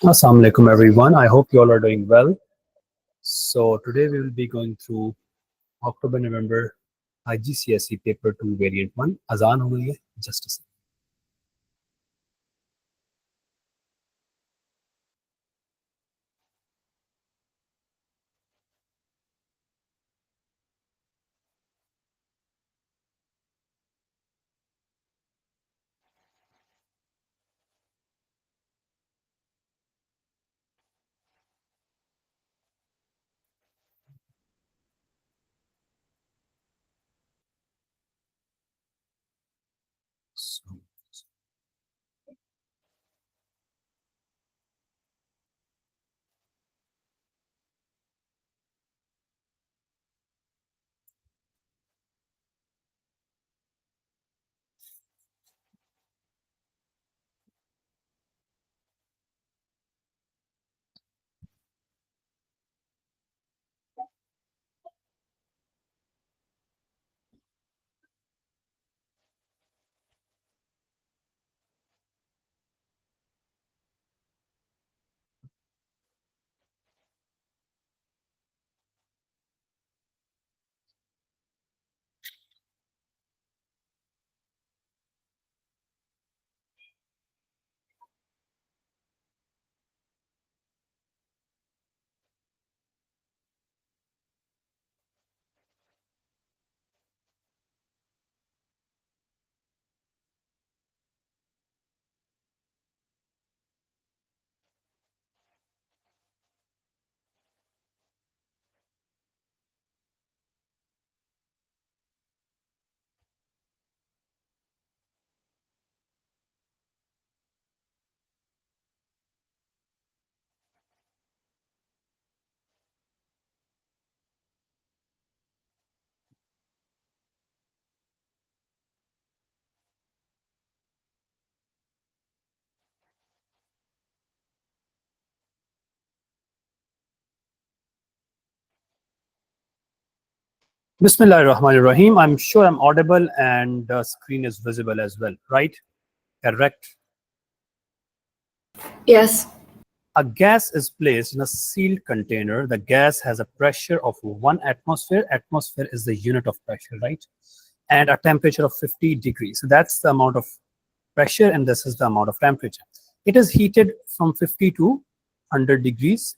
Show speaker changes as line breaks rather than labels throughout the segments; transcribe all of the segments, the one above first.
Assalamu alaikum everyone. I hope you all are doing well. So today we will be going through October-November IGCSE Paper 2 Variant 1. Azan ho gayi hai. Just a second. So, Bismillahirrahmanirrahim. I'm sure I'm audible and the screen is visible as well, right? Correct.
Yes.
A gas is placed in a sealed container. The gas has a pressure of 1 atmosphere. Atmosphere is the unit of pressure, right? And a temperature of 50 degrees. So that's the amount of pressure and this is the amount of temperature. It is heated from 50 to 100 degrees.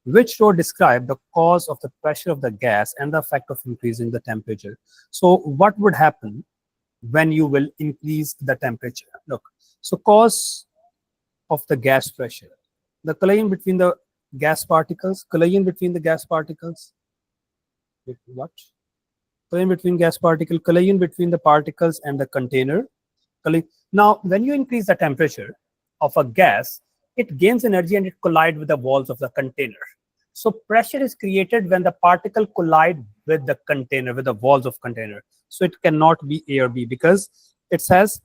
Which row describe the cause of the pressure of the gas and the effect of increasing the temperature? So what would happen when you will increase the temperature? Look, so cause of the gas pressure, the collision between the gas particles, collision between the gas particles. What? Collision between gas particle, collision between the particles and the container. Now, when you increase the temperature of a gas, it gains energy and it collides with the walls of the container. So pressure is created when the particle collide with the container, with the walls of container. So it cannot be A or B because it has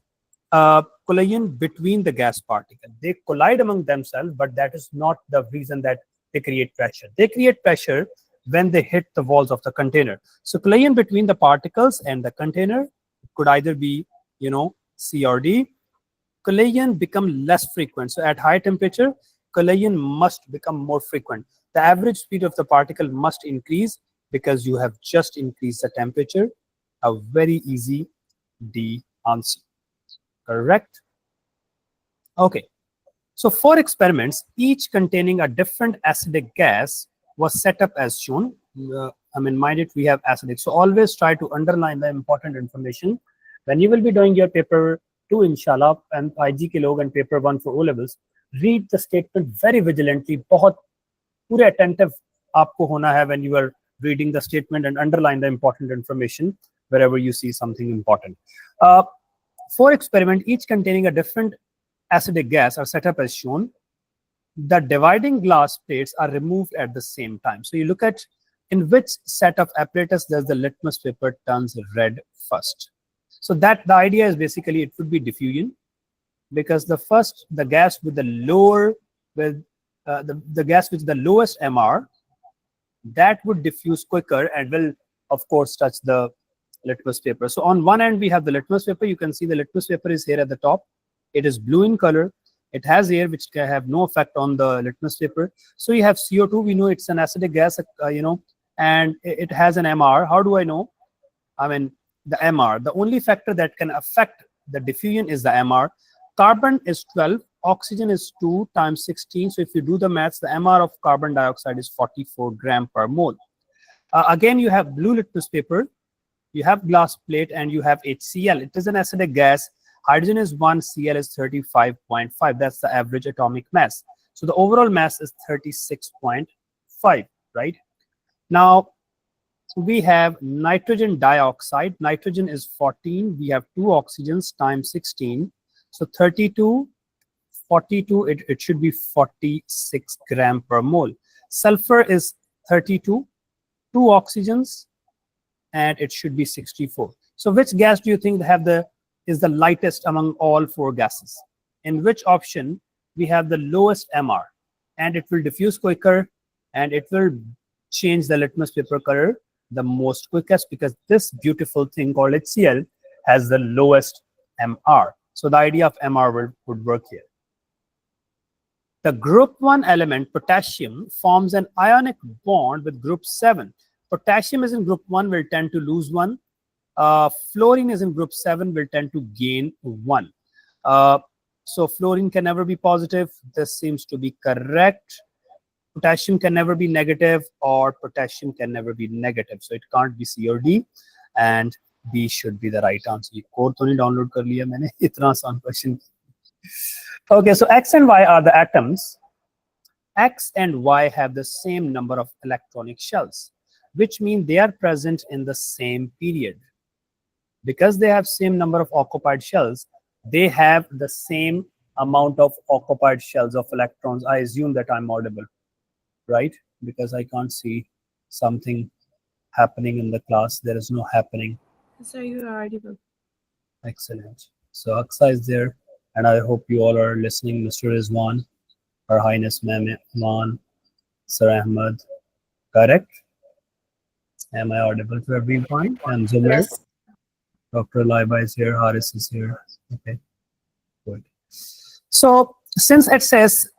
collision between the gas particle. They collide among themselves, but that is not the reason that they create pressure. They create pressure when they hit the walls of the container. So collision between the particles and the container could either be, C or D. Collision become less frequent. So at high temperature, collision must become more frequent. The average speed of the particle must increase because you have just increased the temperature. A very easy D answer. Correct? Okay. So for experiments, each containing a different acidic gas was set up as shown. Mind it, we have acidic. So always try to underline the important information. When you will be doing your paper 2, inshallah, and IG log and paper 1 for O levels, read the statement very vigilantly. बहुत पूरे attentive आपको होना है when you are reading the statement and underline the important information wherever you see something important. For experiment, each containing a different acidic gas are set up as shown. The dividing glass plates are removed at the same time. So you look at in which set of apparatus does the litmus paper turns red first. So that the idea is basically it would be diffusion because the gas with the lower with the gas with the lowest MR that would diffuse quicker and will of course touch the litmus paper. So on one end we have the litmus paper. You can see the litmus paper is here at the top. It is blue in color. It has air which can have no effect on the litmus paper. So you have CO2. We know it's an acidic gas, and it has an MR. How do I know? I mean, the MR. The only factor that can affect the diffusion is the MR. Carbon is 12. Oxygen is 2 times 16. So if you do the maths, the MR of carbon dioxide is 44 gram per mole. Again, you have blue litmus paper. You have glass plate, and you have HCl. It is an acidic gas. Hydrogen is 1, Cl is 35.5. That's the average atomic mass. So the overall mass is 36.5, right? Now, we have nitrogen dioxide. Nitrogen is 14. We have 2 oxygens times 16. So 32, 42, it should be 46 gram per mole. Sulfur is 32, 2 oxygens, and it should be 64. So which gas do you think is the lightest among all 4 gases? In which option we have the lowest MR, and it will diffuse quicker, and it will change the litmus paper color the most quickest, because this beautiful thing called HCl has the lowest MR. So the idea of MR would work here. The group 1 element, potassium, forms an ionic bond with group 7. Potassium is in group 1, will tend to lose 1. Fluorine is in group 7, will tend to gain 1. So fluorine can never be positive. This seems to be correct. Potassium can never be negative, or potassium can never be negative. So it can't be C or D, and B should be the right answer. ये code तो नहीं download कर लिया मैंने, इतना आसान question. Okay, so X and Y are the atoms. X and Y have the same number of electronic shells, which means they are present in the same period. Because they have same number of occupied shells, they have the same amount of occupied shells of electrons. I assume that I'm audible, right? Because I can't see something happening in the class. There is no happening.
So you are audible.
Excellent. So Aksa is there, and I hope you all are listening. Mr. Rizwan, Her Highness Mehman, Sir Ahmed. Correct? Am I audible to everyone? I'm Zubair.
Yes.
Dr. Laiba is here. Haris is here. Okay, good. So since it says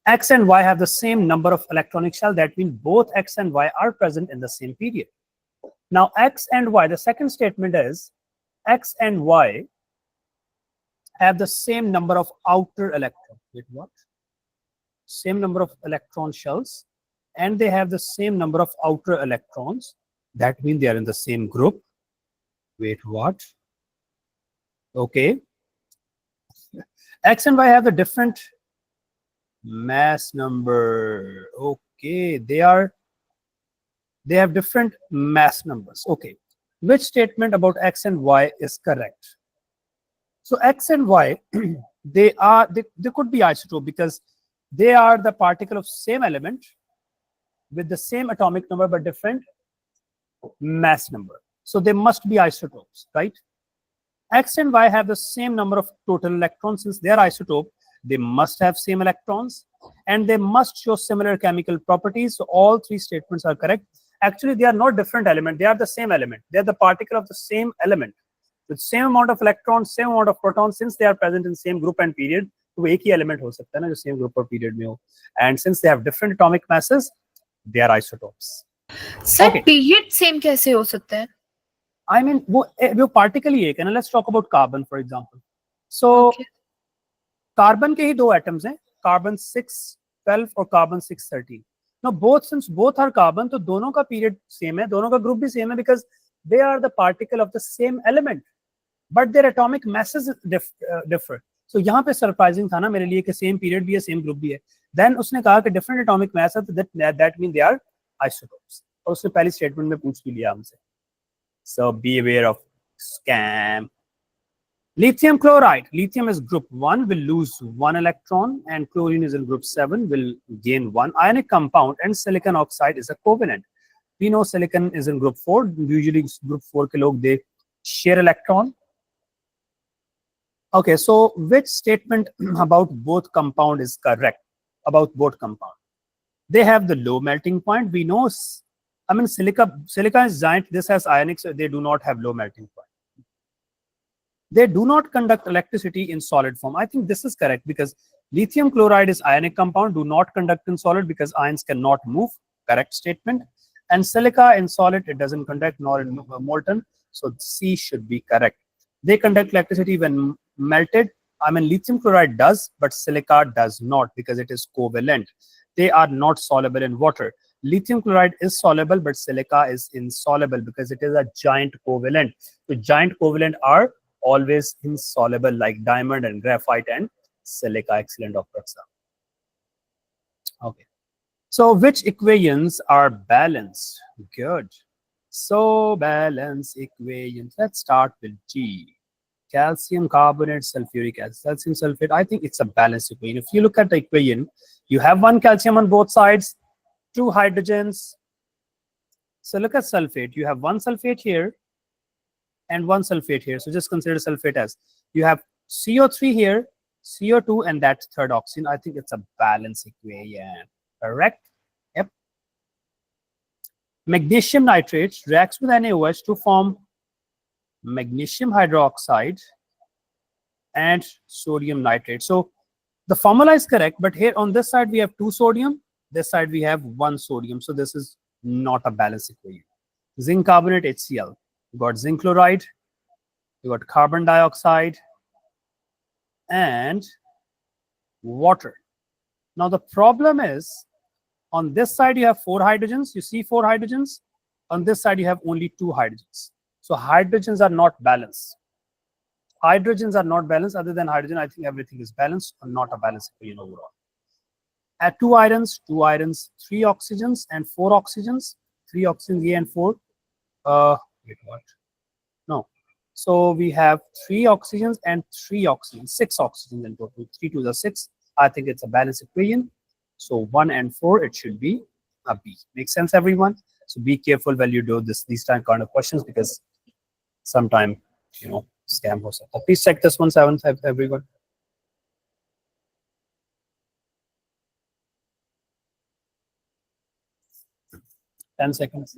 X and Y have the same number of electronic shell, that means both X and Y are present in the same period. Now X and Y, the second statement is X and Y have the same number of outer electrons. Wait, what? Same number of electron shells, and they have the same number of outer electrons. That means they are in the same group. Wait, what? Okay. X and Y have a different mass number. Okay, they have different mass numbers. Okay, which statement about X and Y is correct? So X and Y, they could be isotope because they are the particle of same element with the same atomic number but different mass number. So they must be isotopes, right? X and Y have the same number of total electrons. Since they are isotope, they must have same electrons, and they must show similar chemical properties. So all 3 statements are correct. Actually, they are not different element. They are the same element. They are the particle of the same element with same amount of electrons, same amount of protons. Since they are present in same group and period, तो एक ही element हो सकता है ना जो same group और period में हो. And since they have different atomic masses, they are isotopes.
Sir, okay. Period same कैसे हो सकता है?
I mean, वो particle ही एक है ना. Let's talk about carbon, for example. So, okay. Carbon के ही 2 atoms हैं, carbon 612 और carbon 613. Now, since both are carbon, तो दोनों का period same है, दोनों का group भी same है, because they are the particle of the same element, but their atomic masses differ. So यहाँ पे surprising था ना मेरे लिए कि same period भी है, same group भी है. Then उसने कहा कि different atomic mass है, that means they are isotopes. और उसने पहली statement में पूछ भी लिया हमसे. So be aware of scam. Lithium chloride. Lithium is group 1, will lose 1 electron, and chlorine is in group 7, will gain 1. Ionic compound and silicon oxide is a covalent. We know silicon is in group 4. Usually group 4 ke log, they share electron. Okay, so which statement about both compound is correct? About both compound. They have the low melting point. We know, I mean, silica is giant. This has ionic, so they do not have low melting point. They do not conduct electricity in solid form. I think this is correct because lithium chloride is ionic compound, do not conduct in solid because ions cannot move. Correct statement. And silica in solid, it doesn't conduct nor in molten. So C should be correct. They conduct electricity when melted. I mean, lithium chloride does, but silica does not because it is covalent. They are not soluble in water. Lithium chloride is soluble, but silica is insoluble because it is a giant covalent. So giant covalent are always insoluble, like diamond and graphite and silica. Excellent, Dr. Aksa. Okay. So which equations are balanced? Good. So balance equations. Let's start with G. Calcium carbonate, sulfuric acid, calcium sulfate. I think it's a balanced equation. If you look at the equation, you have one calcium on both sides, two hydrogens. So look at sulfate. You have one sulfate here and one sulfate here. So just consider sulfate as you have CO3 here, CO2, and that third oxygen. I think it's a balanced equation. Correct? Yep. Magnesium nitrate reacts with NaOH to form magnesium hydroxide and sodium nitrate. So the formula is correct, but here on this side we have two sodium, this side we have one sodium. So this is not a balanced equation. Zinc carbonate, HCl. You got zinc chloride, you got carbon dioxide, and water. Now the problem is, on this side you have four hydrogens. You see four hydrogens. On this side you have only two hydrogens. So hydrogens are not balanced. Hydrogens are not balanced. Other than hydrogen, I think everything is balanced or not a balanced equation overall. At two irons, three oxygens and four oxygens. Three oxygens, A and four. Wait, what? No. So we have three oxygens and three oxygens, six oxygens in total. 3 to the 6. I think it's a balanced equation. So 1 and 4, it should be a B. Make sense, everyone? So be careful when you do these kind of questions because sometime, scam ho sakta. Please check this one, 7, everyone. Ten seconds.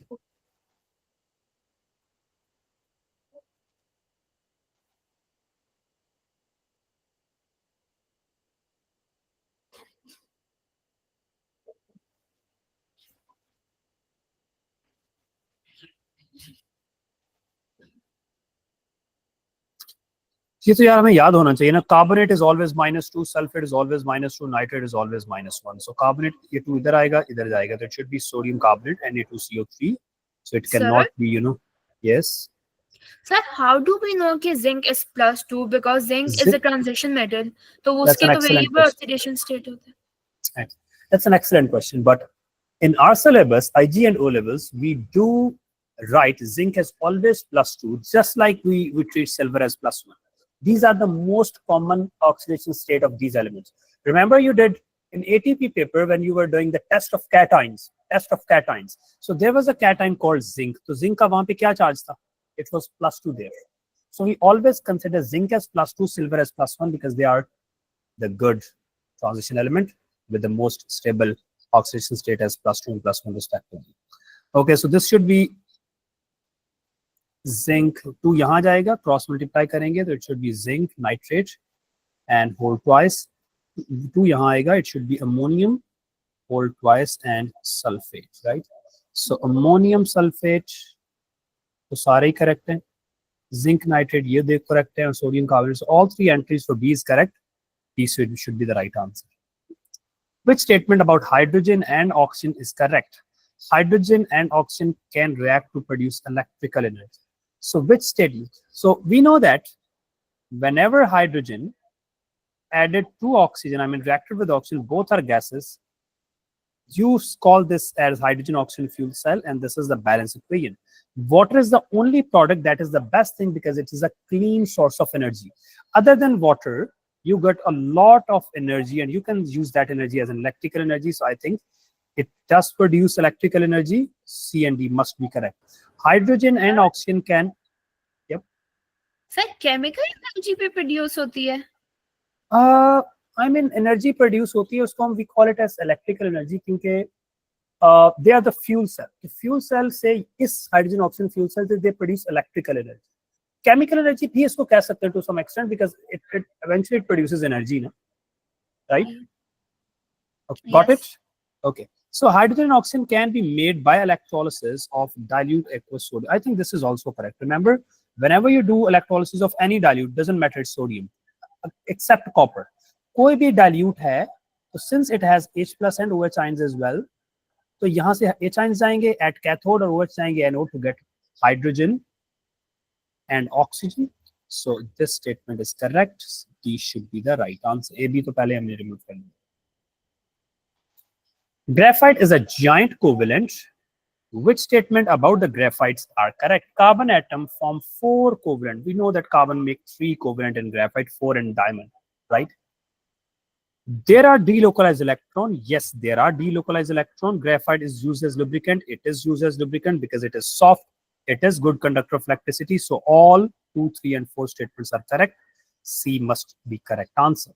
ये तो यार हमें याद होना चाहिए ना. Carbonate is always -2, sulphate is always -2, nitrate is always -1. So carbonate ये 2 इधर आएगा, इधर जाएगा, तो it should B sodium carbonate Na2CO3. So it cannot be, yes.
Sir, how do we know कि zinc is +2 because zinc is a transition metal? तो उसके तो variable oxidation state होता है.
That's an excellent question. But in our syllabus, IG and O levels, we do write zinc as always +2, just like we treat silver as +1. These are the most common oxidation state of these elements. Remember you did in ATP paper when you were doing the test of cations. So there was a cation called zinc. So zinc का वहाँ पे क्या charge था? It was +2 there. So we always consider zinc as +2, silver as +1 because they are the good transition element with the most stable oxidation state as +2 and +1 respectively. Okay, so this should be zinc 2 यहाँ जाएगा, cross multiply करेंगे तो it should be zinc nitrate and whole twice. 2 यहाँ आएगा, it should be ammonium whole twice and sulfate, right? So ammonium sulfate तो सारे ही correct हैं. Zinc nitrate ये देख correct है, और sodium carbonate. So all 3 entries for B is correct. B should be the right answer. Which statement about hydrogen and oxygen is correct? Hydrogen and oxygen can react to produce electrical energy. So which statement? So we know that whenever hydrogen added to oxygen, reacted with oxygen, both are gases, you call this as hydrogen oxygen fuel cell, and this is the balance equation. Water is the only product that is the best thing because it is a clean source of energy. Other than water, you get a lot of energy and you can use that energy as an electrical energy. So I think it does produce electrical energy. C and D must be correct. Hydrogen and oxygen can. Yep.
Sir, chemical energy पे produce होती है?
Energy produce होती है, उसको हम we call it as electrical energy क्योंकि they are the fuel cell. The fuel cell say इस hydrogen oxygen fuel cell they produce electrical energy. chemical energy भी इसको कह सकते हैं to some extent because it eventually it produces energy, no? Right? Okay, got it?
Yes.
Okay. So hydrogen and oxygen can be made by electrolysis of dilute aqueous sodium. I think this is also correct. Remember, whenever you do electrolysis of any dilute, doesn't matter it's sodium, except copper. कोई भी dilute है, so since it has H plus and OH ions as well, तो यहाँ से H ions जाएंगे at cathode और OH जाएंगे anode to get hydrogen and oxygen. So this statement is correct. D should be the right answer. A, B तो पहले हमने remove कर लिया. Graphite is a giant covalent. Which statement about the graphites are correct? Carbon atom form 4 covalent. We know that carbon makes 3 covalent in graphite, 4 in diamond, right? There are delocalized electron. Yes, there are delocalized electron. Graphite is used as lubricant. It is used as lubricant because it is soft. It is good conductor of electricity. So all 2, 3, and 4 statements are correct. C must be correct answer.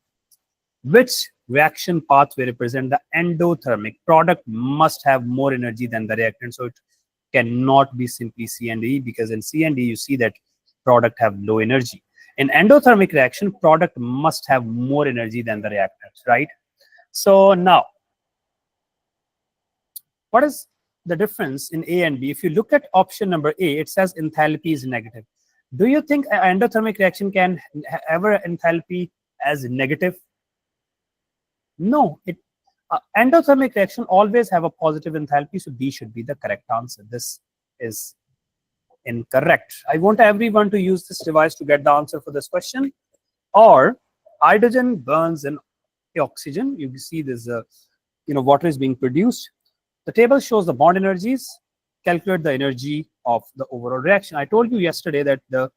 Which reaction pathway represent the endothermic? Product must have more energy than the reactant, so it cannot be simply C and E, because in C and E you see that product have low energy. In endothermic reaction, product must have more energy than the reactant, right? So now, what is the difference in A and B? If you look at option number A, it says enthalpy is negative. Do you think an endothermic reaction can ever enthalpy as negative? No, endothermic reaction always have a positive enthalpy, so D should be the correct answer. This is incorrect. I want everyone to use this device to get the answer for this question. Or hydrogen burns in oxygen. You see this, water is being produced. The table shows the bond energies. Calculate the energy of the overall reaction. I told you yesterday that the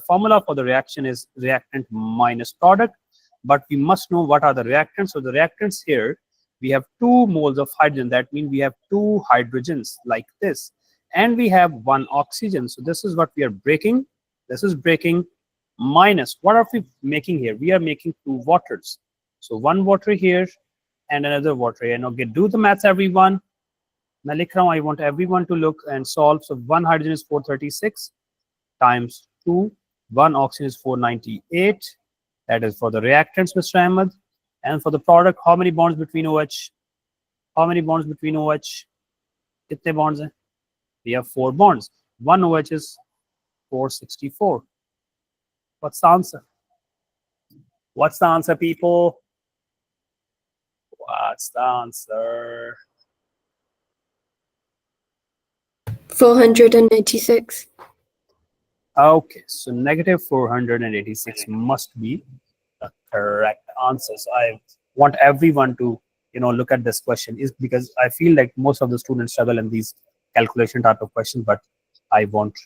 formula for the reaction is reactant minus product. But we must know what are the reactants. So the reactants here, we have 2 moles of hydrogen. That means we have 2 hydrogens like this. And we have 1 oxygen. So this is what we are breaking. This is breaking minus. What are we making here? We are making 2 waters. So 1 water here and another water here. Now do the maths, everyone. I want everyone to look and solve. So 1 hydrogen is 436 times 2. 1 oxygen is 498. That is for the reactants, Mr. Ahmed. And for the product, how many bonds between OH? How many bonds between OH? Kitne bonds hai? We have 4 bonds. 1 OH is 464. What's the answer? What's the answer, people? What's the answer?
486.
Okay, so negative 486 must be the correct answer. So I want everyone to, look at this question, is because I feel like most of the students struggle in these calculation type of questions, but I want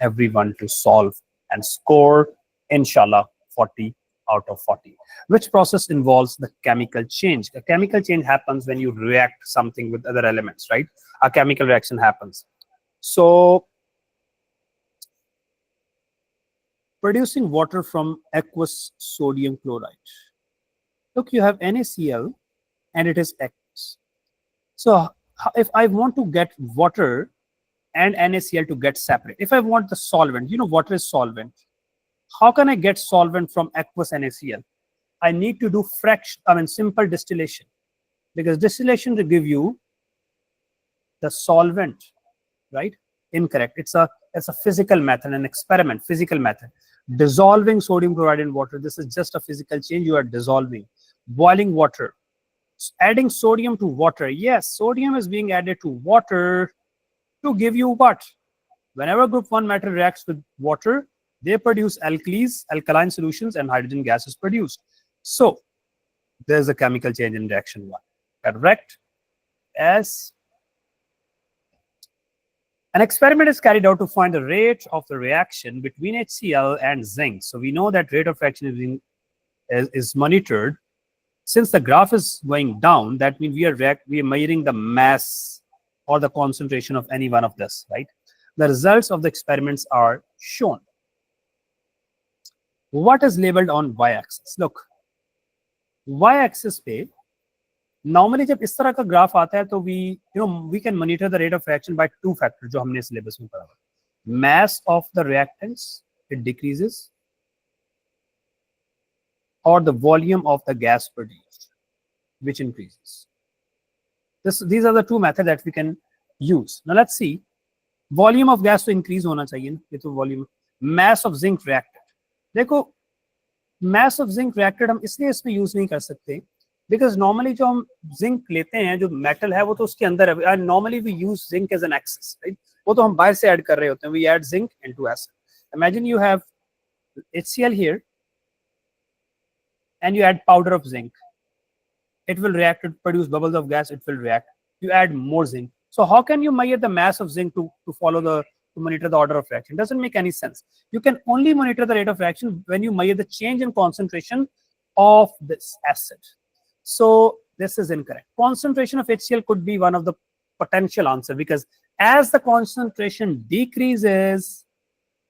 everyone to solve and score, inshallah, 40 out of 40. Which process involves the chemical change? A chemical change happens when you react something with other elements, right? A chemical reaction happens. So producing water from aqueous sodium chloride. Look, you have NaCl and it is aqueous. So if I want to get water and NaCl to get separate, if I want the solvent, water is solvent. How can I get solvent from aqueous NaCl? I need to do simple distillation, because distillation will give you the solvent, right? Incorrect. It's a physical method, an experiment, physical method. Dissolving sodium chloride in water. This is just a physical change. You are dissolving. Boiling water. Adding sodium to water. Yes, sodium is being added to water to give you what? Whenever group 1 matter reacts with water, they produce alkaline solutions, and hydrogen gas is produced. So there's a chemical change in reaction 1. Correct? Yes. An experiment is carried out to find the rate of the reaction between HCl and zinc. So we know that rate of reaction is monitored. Since the graph is going down, that means we are measuring the mass or the concentration of any one of this, right? The results of the experiments are shown. What is labeled on y-axis? Look, y-axis पे normally जब इस तरह का graph आता है तो we can monitor the rate of reaction by 2 factors जो हमने सिलेबस में पढ़ा. mass of the reactants, it decreases, or the volume of the gas produced, which increases. These are the two methods that we can use. Now let's see. Volume of gas तो increase होना चाहिए ना, ये तो volume. Mass of zinc reactant. देखो, mass of zinc reactant हम इसलिए इसमें यूज नहीं कर सकते because normally जो हम जिंक लेते हैं, जो मेटल है वो तो उसके अंदर है. Normally we use zinc as an excess, right? वो तो हम बाहर से ऐड कर रहे होते हैं. We add zinc into acid. Imagine you have HCl here and you add powder of zinc. It will react to produce bubbles of gas. It will react. You add more zinc. So how can you measure the mass of zinc to monitor the order of reaction? It doesn't make any sense. You can only monitor the rate of reaction when you measure the change in concentration of this acid. So this is incorrect. Concentration of HCl could be one of the potential answer because as the concentration decreases,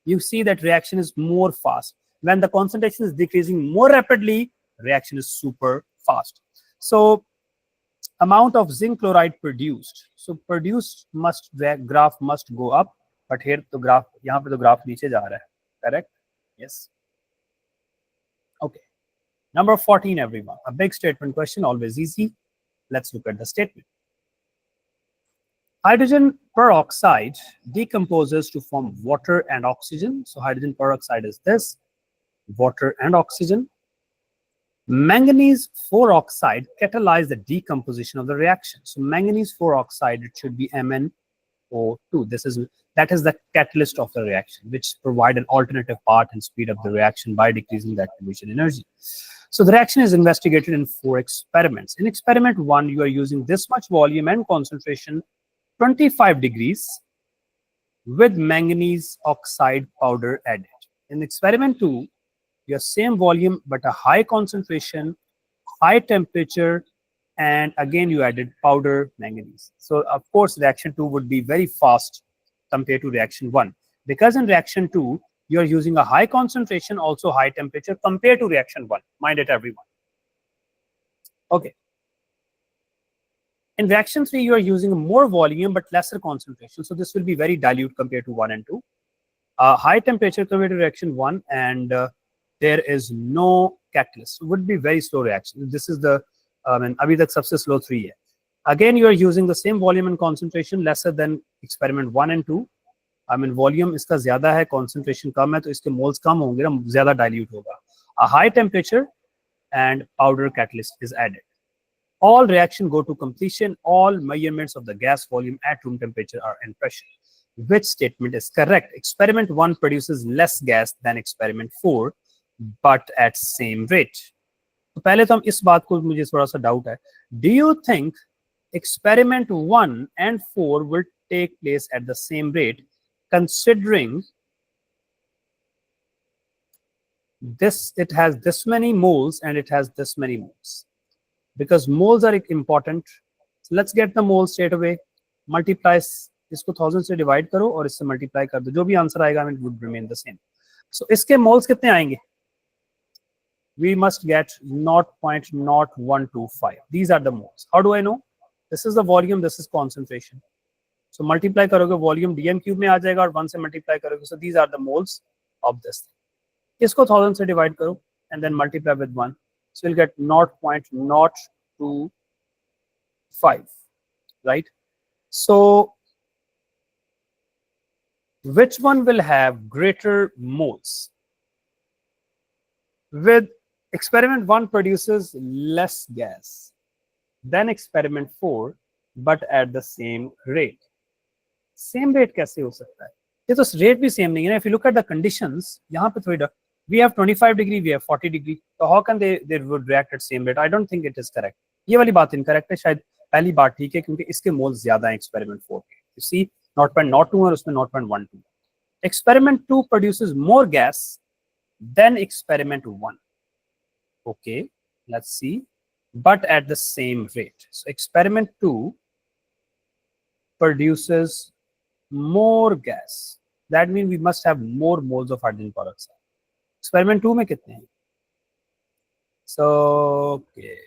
you see that reaction is more fast. When the concentration is decreasing more rapidly, reaction is super fast. So amount of zinc chloride produced. So produced must graph must go up, but here the graph यहाँ पे तो graph नीचे जा रहा है. Correct? Yes. Okay. Number 14, everyone. A big statement question, always easy. Let's look at the statement. Hydrogen peroxide decomposes to form water and oxygen. So hydrogen peroxide is this, water and oxygen. Manganese 4 oxide catalyze the decomposition of the reaction. So manganese 4 oxide, it should be MnO2. That is the catalyst of the reaction, which provide an alternative path and speed up the reaction by decreasing the activation energy. So the reaction is investigated in 4 experiments. In experiment 1, you are using this much volume and concentration, 25 degrees, with manganese oxide powder added. In experiment 2, your same volume but a high concentration, high temperature, and again you added powder manganese. So of course reaction 2 would be very fast compared to reaction 1, because in reaction 2 you are using a high concentration, also high temperature compared to reaction 1. Mind it, everyone. Okay. In reaction 3 you are using more volume but lesser concentration, so this will be very dilute compared to 1 and 2. High temperature compared to reaction 1, and there is no catalyst. It would be very slow reaction. This is the abhi tak sabse slow 3 hai. Again, you are using the same volume and concentration, lesser than experiment 1 and 2. Volume iska zyada hai, concentration kam hai, to iske moles kam honge na, zyada dilute hoga. A high temperature and powder catalyst is added. All reaction go to completion. All measurements of the gas volume at room temperature are in pressure. Which statement is correct? Experiment 1 produces less gas than experiment 4, but at same rate. तो पहले तो हम इस बात को मुझे थोड़ा सा डाउट है. Do you think experiment 1 and 4 will take place at the same rate, considering this, it has this many moles and it has this many moles? Because moles are important. So let's get the moles straight away. Multiply, इसको 1000 से divide करो और इससे multiply कर दो. जो भी answer आएगा, it would remain the same. So इसके moles कितने आएंगे? We must get 0.0125. These are the moles. How do I know? This is the volume, this is concentration. So multiply करोगे, volume dm cube में आ जाएगा और 1 से multiply करोगे. So these are the moles of this thing. इसको 1000 से divide करो and then multiply with 1. So you'll get 0.025, right? So which one will have greater moles? With experiment 1 produces less gas than experiment 4, but at the same rate. Same rate कैसे हो सकता है? ये तो rate भी same नहीं है. If you look at the conditions, यहाँ पे थोड़ी we have 25 degree, we have 40 degree. So how can they would react at same rate? I don't think it is correct. ये वाली बात incorrect है. शायद पहली बात ठीक है क्योंकि इसके moles ज़्यादा हैं experiment 4 के. You see 0.02 और उसमें 0.12. Experiment 2 produces more gas than experiment 1. Okay, let's see. But at the same rate. So experiment 2 produces more gas. That means we must have more moles of hydrogen peroxide. Experiment 2 में कितने हैं? So okay,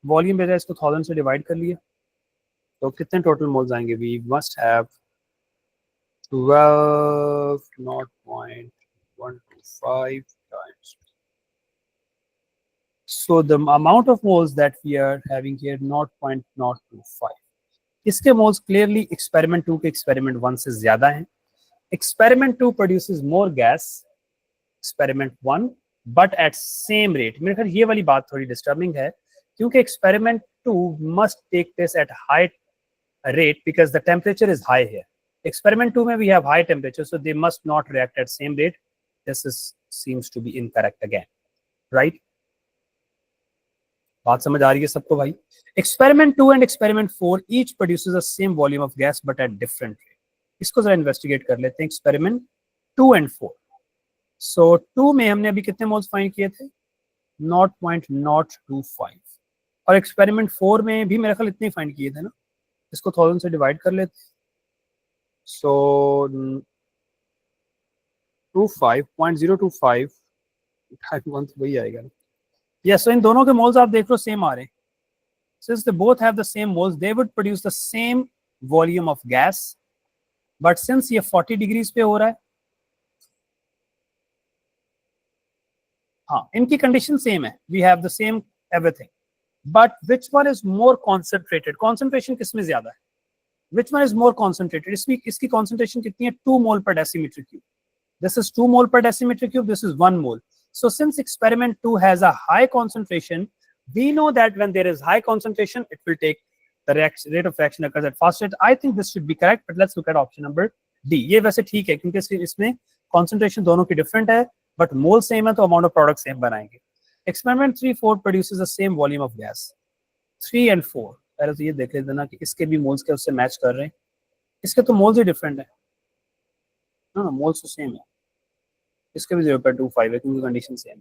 volume भेजा इसको 1000 से divide कर लिया. तो कितने total moles आएंगे? We must have 12.125 times. So the amount of moles that we are having here 0.025. इसके moles clearly experiment 2 के experiment 1 से ज़्यादा हैं. Experiment 2 produces more gas experiment 1 but at same rate. मेरे ख्याल ये वाली बात थोड़ी disturbing है क्योंकि experiment 2 must take place at high rate because the temperature is high here. Experiment 2 में we have high temperature, so they must not react at same rate. This seems to be incorrect again, right? बात समझ आ रही है सबको भाई? Experiment 2 and experiment 4 each produces the same volume of gas but at different rate. इसको जरा investigate कर लेते हैं. Experiment 2 and 4. So 2 में हमने अभी कितने मोल्स फाइंड किए थे? 0.025. और experiment 4 में भी मेरे ख्याल इतने फाइंड किए थे ना. इसको 1000 से डिवाइड कर लेते हैं. So 25.025 वही आएगा. Yes, so इन दोनों के मोल्स आप देख लो सेम आ रहे हैं. Since they both have the same moles, they would produce the same volume of gas. But since ये 40 डिग्रीज पे हो रहा है, हाँ, इनकी कंडीशन सेम है. We have the same everything. But which one is more concentrated? Concentration किसमें ज्यादा है? Which one is more concentrated? इसकी concentration कितनी है? 2 mole per decimeter cube. This is 2 mole per decimeter cube. This is 1 mole. So since experiment 2 has a high concentration, we know that when there is high concentration, it will take the rate of reaction occurs at fast rate. I think this should be correct, but let's look at option number D. ये वैसे ठीक है क्योंकि इसमें concentration दोनों की different है, but mole same है तो amount of product same बनाएंगे. Experiment 3-4 produces the same volume of gas. 3 and 4. पहले तो ये देख लेते ना कि इसके भी moles के उससे match कर रहे हैं. इसके तो moles ही different है. No, moles तो same है. इसके भी 0.25 है क्योंकि condition same.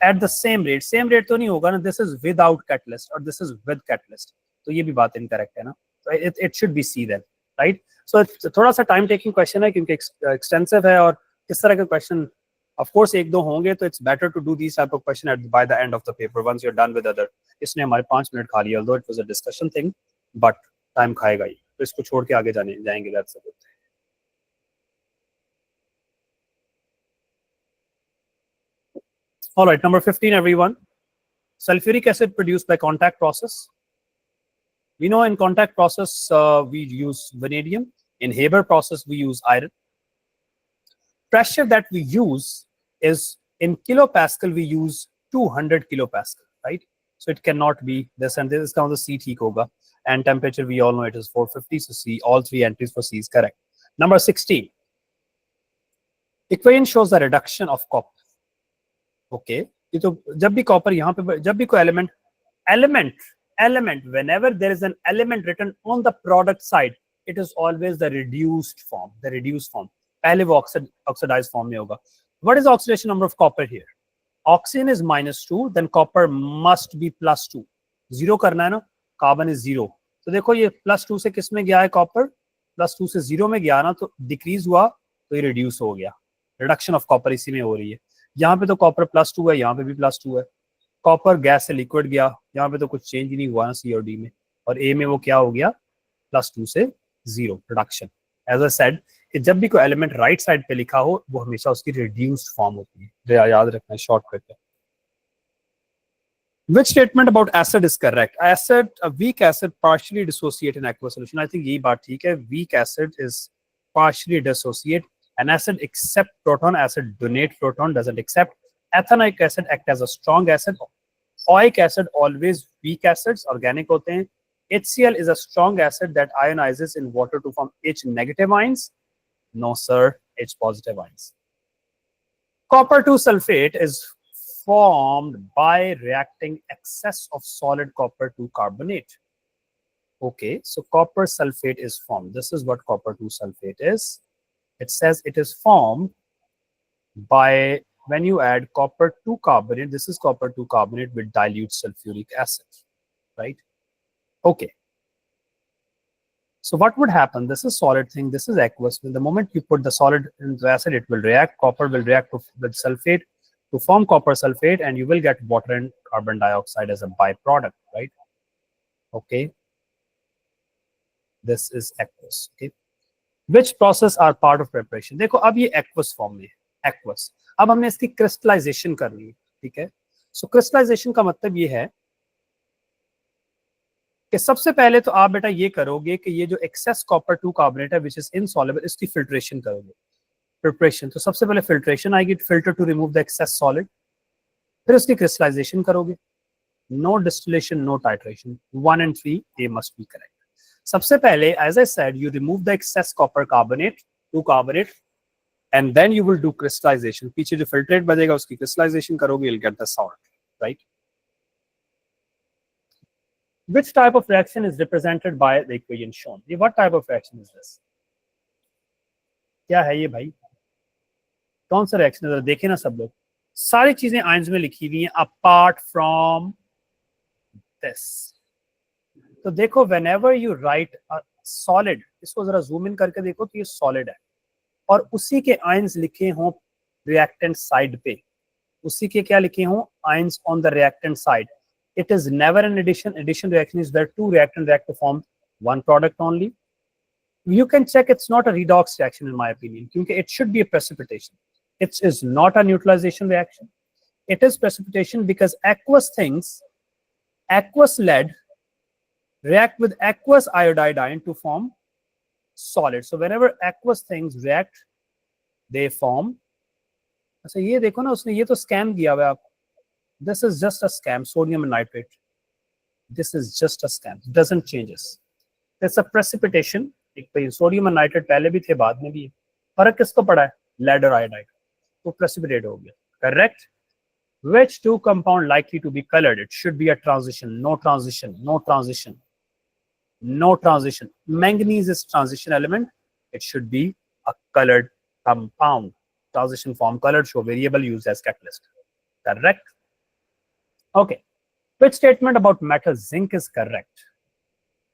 At the same rate तो नहीं होगा ना. दिस इज विदाउट कैटलिस्ट और दिस इज विद कैटलिस्ट, तो ये भी बात इनकरेक्ट है ना. It should be C then, right. So थोड़ा सा टाइम टेकिंग क्वेश्चन है क्योंकि एक्सटेंसिव है और इस तरह के क्वेश्चन ऑफ कोर्स एक दो होंगे, तो it's better to do this type of question at by the end of the paper once you are done with other. इसने हमारे 5 मिनट खा लिया, although it was a discussion thing, but time खाएगा ही, तो इसको छोड़ के आगे जाएंगे. That's good. All right, number 15, everyone. Sulfuric acid produced by contact process. We know in contact process, we use vanadium. In Haber process, we use iron. Pressure that we use is in kilopascal, we use 200 kilopascal, right? So it cannot be this and this. Now the C ठीक होगा. And temperature, we all know it is 450. So C, all 3 entries for C is correct. Number 16. Equation shows the reduction of copper. Okay, ये तो जब भी copper यहाँ पे, जब भी कोई element whenever there is an element written on the product side, it is always the reduced form. पहले वो oxidized form में होगा. What is the oxidation number of copper here? Oxygen is -2, then copper must be +2. 0 करना है ना, carbon is 0. तो देखो ये +2 से किस में गया है? कॉपर +2 से 0 में गया ना, तो डिक्रीज हुआ तो ये रिड्यूस हो गया. रिडक्शन ऑफ कॉपर इसी में हो रही है. यहाँ पे तो कॉपर +2 है, यहाँ पे भी +2 है. कॉपर गैस से लिक्विड गया, यहाँ पे तो कुछ चेंज ही नहीं हुआ ना सी और डी में, और ए में वो क्या हो गया? +2 से 0 रिडक्शन. एज अ सेड कि जब भी कोई एलिमेंट राइट साइड पे लिखा हो वो हमेशा उसकी रिड्यूस्ड फॉर्म होती है. याद रखना है शॉर्टकट है. Which statement about acid is correct? A weak acid partially dissociate in aqueous solution. I think यही बात ठीक है. Weak acid is partially dissociate. An acid accept proton, acid donate proton, doesn't accept. Ethanoic acid act as a strong acid. Oic acid always weak acids, organic होते हैं. HCl is a strong acid that ionizes in water to form H negative ions. No sir, H positive ions. Copper 2 sulfate is formed by reacting excess of solid copper to carbonate. Okay, so copper sulfate is formed. This is what copper 2 sulfate is. It says it is formed by when you add copper 2 carbonate. This is copper 2 carbonate with dilute sulfuric acid, right? Okay. So what would happen? This is solid thing. This is aqueous. When the moment you put the solid into acid, it will react. Copper will react with sulfate to form copper sulfate, and you will get water and carbon dioxide as a byproduct, right? Okay. This is aqueous. Okay. Which process are part of preparation. देखो अब ये aqueous form में है, aqueous. अब हमने इसकी crystallisation करनी है, ठीक है। सो क्रिस्टलाइजेशन का मतलब ये है कि सबसे पहले तो आप बेटा ये करोगे कि ये जो एक्सेस कॉपर 2 कार्बोनेट है विच इज इनसॉल्युबल, इसकी फिल्ट्रेशन करोगे। प्रिपरेशन, तो सबसे पहले फिल्ट्रेशन आएगी, filter to remove the excess solid, फिर उसकी क्रिस्टलाइजेशन करोगे। No distillation, no titration, 1 and 3 a must be correct. सबसे पहले as I said you remove the excess copper carbonate 2 carbonate and then you will do crystallisation. पीछे जो filtrate बनेगा उसकी crystallisation करोगे, you'll get the salt, right? Which type of reaction is represented by the equation shown? What type of reaction is this? क्या है ये भाई, कौन सा रिएक्शन है? देखें ना सब लोग, सारी चीजें आयंस में लिखी हुई हैं अपार्ट फ्रॉम दिस। तो देखो whenever you write a solid, इसको जरा जूम इन करके देखो तो ये सॉलिड है और उसी के आयंस लिखे हों रिएक्टेंट साइड पे, उसी के क्या लिखे हों ions on the reactant side. It is never an addition. Addition reaction is where two reactant react to form one product only. You can check it's not a redox reaction in my opinion, because it should be a precipitation. It is not a neutralization reaction. It is precipitation because aqueous things, aqueous lead react with aqueous iodide ion to form solid. So whenever aqueous things react, they form. अच्छा ये देखो ना, उसने ये तो scam दिया हुआ है आपको। This is just a scam, sodium and nitrate. This is just a scam. It doesn't change us. It's a precipitation. Sodium और नाइट्रेट पहले भी थे, बाद में भी है। फर्क किसको पड़ा है? लेड और आयोडाइड। तो प्रेसिपिटेट हो गया। Correct. Which two compound likely to be colored? It should be a transition. No transition. No transition. No transition. Manganese is transition element. It should be a colored compound. Transition form colored, show variable used as catalyst. Correct. Okay. Which statement about metal zinc is correct?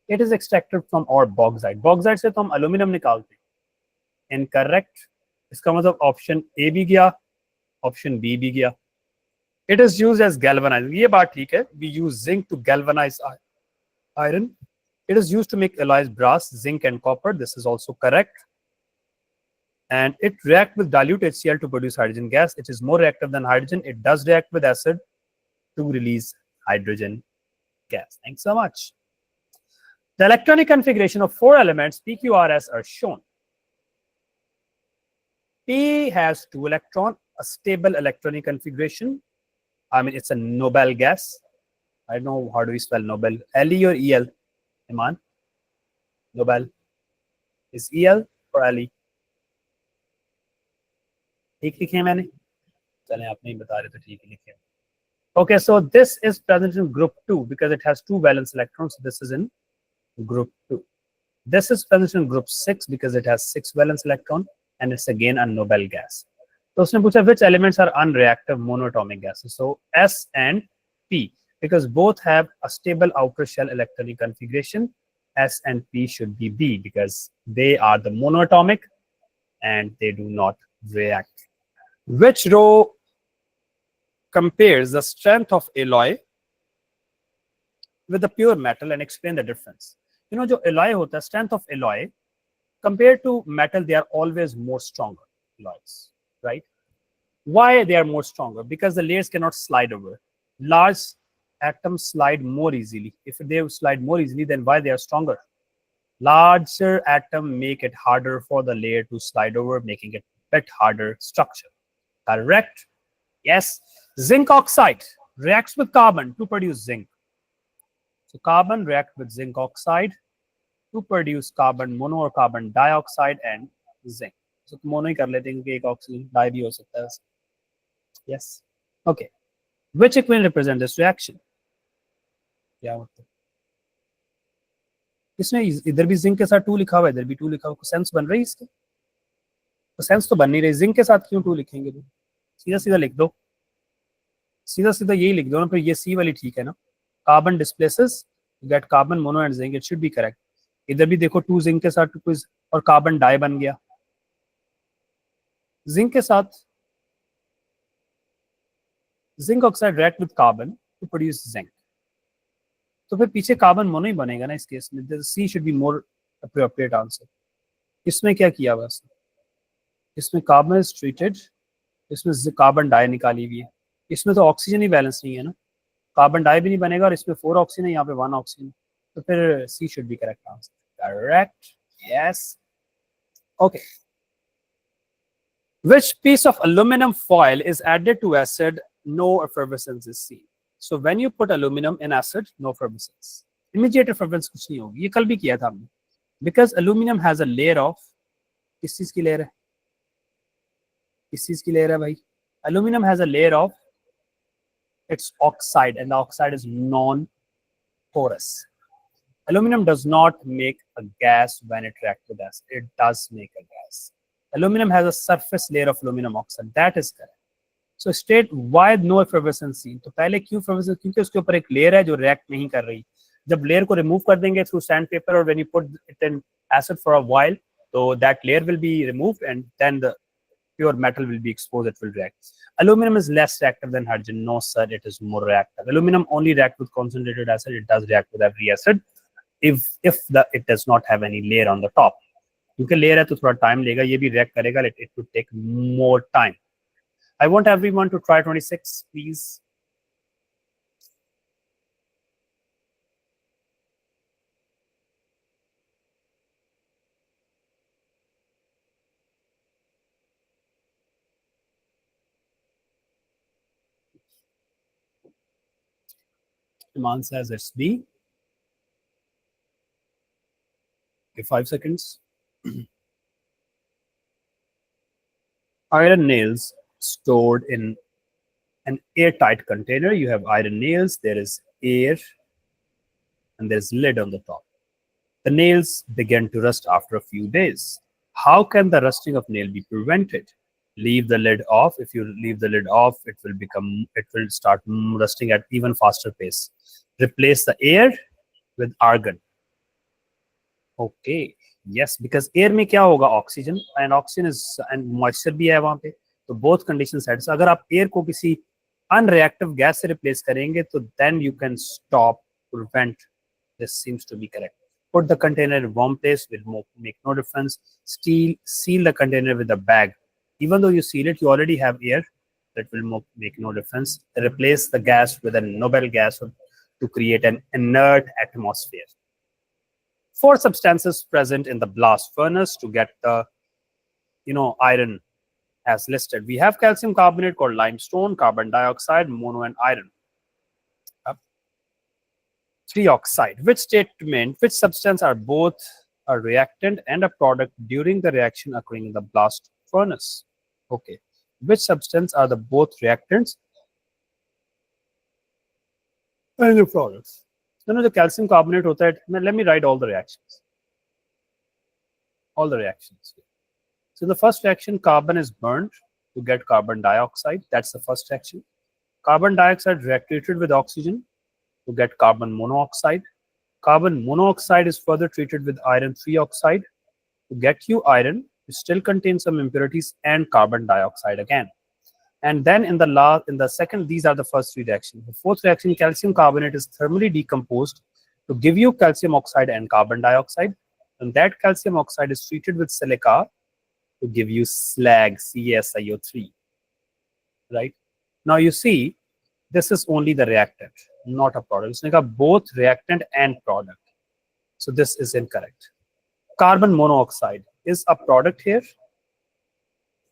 It is extracted from our bauxite. Bauxite से तो हम aluminum निकालते हैं. Incorrect. इसका मतलब option A भी गया, option B भी गया. It is used as galvanizing. ये बात ठीक है. We use zinc to galvanize iron. It is used to make alloys brass, zinc and copper. This is also correct. And it reacts with dilute HCl to produce hydrogen gas. It is more reactive than hydrogen. It does react with acid to release hydrogen gas. Thanks so much. The electronic configuration of 4 elements PQRS are shown. P has 2 electrons, a stable electronic configuration. I mean, it's a Nobel gas. I don't know how do we spell Nobel. LE or EL? Iman? Nobel. Is EL or LE? ठीक लिखे मैंने, चलें आप नहीं बता रहे तो ठीक लिखे. Okay, so this is present in group 2 because it has 2 valence electrons. So this is in group 2. This is present in group 6 because it has 6 valence electron and it's again a Nobel gas. So उसने पूछा which elements are unreactive monoatomic gases. So S and P, because both have a stable outer shell electronic configuration. S and P should be B because they are the monoatomic and they do not react. Which row compares the strength of alloy with the pure metal and explain the difference? You know, जो alloy होता है, strength of alloy compared to metal, they are always more stronger alloys, right? Why they are more stronger? Because the layers cannot slide over. Large atoms slide more easily. If they slide more easily, then why they are stronger? Larger atom make it harder for the layer to slide over, making it a bit harder structure. Correct? Yes. Zinc oxide reacts with carbon to produce zinc. So carbon reacts with zinc oxide to produce carbon mono or carbon dioxide and zinc. So mono ही कर लेते हैं क्योंकि एक oxygen di भी हो सकता है. Yes. Okay. Which equation represent this reaction? क्या मतलब? इसमें इधर भी जिंक के साथ 2 लिखा हुआ है, इधर भी 2 लिखा हुआ है. सेंस बन रही है इसकी? तो सेंस तो बन नहीं रही. जिंक के साथ क्यों 2 लिखेंगे? तो सीधा सीधा लिख दो, सीधा सीधा यही लिख दो ना. फिर ये सी वाली ठीक है ना. Carbon displaces get carbon mono and zinc. It should be correct. इधर भी देखो 2 जिंक के साथ 2 और कार्बन डाई बन गया. जिंक के साथ zinc oxide react with carbon to produce zinc. तो फिर पीछे कार्बन मोनो ही बनेगा ना इस केस में. C should be more appropriate answer. इसमें क्या किया हुआ है? इसमें कार्बन इज ट्रीटेड, इसमें कार्बन डाई निकाली हुई है, इसमें तो ऑक्सीजन ही बैलेंस नहीं है ना, कार्बन डाई भी नहीं बनेगा और इसमें 4 ऑक्सीजन है, यहाँ पे 1 ऑक्सीजन, तो फिर C should be correct answer. Correct, yes. Okay. Which piece of aluminum foil is added to acid? No effervescence is seen. So when you put aluminum in acid, no effervescence. Immediate effervescence कुछ नहीं होगी. ये कल भी किया था हमने. Because aluminum has a layer of, किस चीज की लेयर है? किस चीज की लेयर है भाई? Aluminum has a layer of its oxide, and the oxide is non-porous. Aluminum does not make a gas when it reacts with acid. It does make a gas. Aluminum has a surface layer of aluminum oxide. That is correct. So state why no effervescence seen. तो पहले क्यों effervescence? क्योंकि उसके ऊपर एक layer है जो react नहीं कर रही. जब लेयर को रिमूव कर देंगे थ्रू सैंड पेपर और when you put it in acid for a while, so that layer will be removed and then the pure metal will be exposed. It will react. Aluminum is less reactive than hydrogen. No sir, it is more reactive. Aluminum only reacts with concentrated acid. It does react with every acid if it does not have any layer on the top. क्योंकि layer है तो थोड़ा time लेगा, ये भी react करेगा, it would take more time. I want everyone to try 26, please. Iman says it's B. Okay, 5 seconds. Iron nails stored in an airtight container. You have iron nails, there is air, and there's lid on the top. The nails begin to rust after a few days. How can the rusting of nail be prevented? Leave the lid off. If you leave the lid off, it will start rusting at even faster pace. Replace the air with argon. Okay, yes, because air में क्या होगा? Oxygen, and oxygen is and moisture भी है वहाँ पे, तो both conditions set. So अगर आप air को किसी unreactive gas से replace करेंगे तो then you can prevent. This seems to be correct. Put the container in warm place, will make no difference. Seal the container with a bag. Even though you seal it, you already have air. That will make no difference. Replace the gas with a noble gas to create an inert atmosphere. 4 substances present in the blast furnace to get the iron as listed. We have calcium carbonate called limestone, carbon dioxide, mono, and iron. 3 oxide. Which substance are both a reactant and a product during the reaction occurring in the blast furnace? Okay. Which substance are the both reactants and the products? The calcium carbonate hota hai. Let me write all the reactions. All the reactions. So the first reaction, carbon is burned to get carbon dioxide. That's the first reaction. Carbon dioxide treated with oxygen to get carbon monoxide. Carbon monoxide is further treated with iron 3 oxide to get you iron. It still contains some impurities and carbon dioxide again. And then in the second, these are the first 3 reactions. The fourth reaction, calcium carbonate is thermally decomposed to give you calcium oxide and carbon dioxide. And that calcium oxide is treated with silica to give you slag, CaSiO3. Right? Now you see, this is only the reactant, not a product. It's like both reactant and product. So this is incorrect. Carbon monoxide is a product here,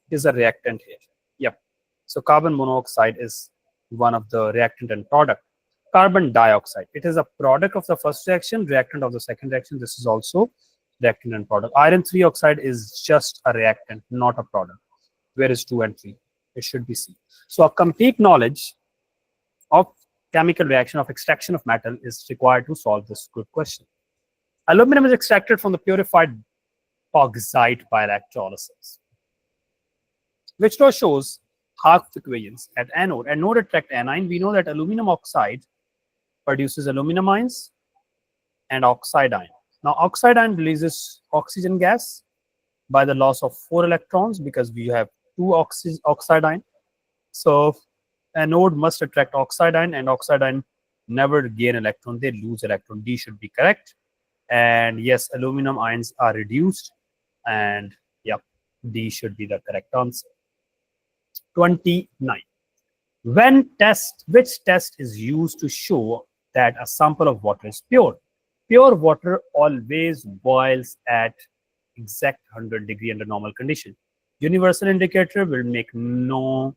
is a reactant here. Yep. So carbon monoxide is one of the reactant and product. Carbon dioxide, it is a product of the first reaction, reactant of the second reaction. This is also reactant and product. Iron 3 oxide is just a reactant, not a product. Where is 2 and 3? It should be C. So a complete knowledge of chemical reaction of extraction of metal is required to solve this good question. Aluminum is extracted from the purified bauxite by electrolysis, which law shows half equations at anode. Anode attract anion. We know that aluminum oxide produces aluminum ions and oxide ion. Now oxide ion releases oxygen gas by the loss of 4 electrons because we have 2 oxide ion. So anode must attract oxide ion, and oxide ion never gain electron, they lose electron. D should be correct. And yes, aluminum ions are reduced And yep, D should be the correct answer. 29. Which test is used to show that a sample of water is pure? Pure water always boils at exact 100 degree under normal condition. Universal indicator will make no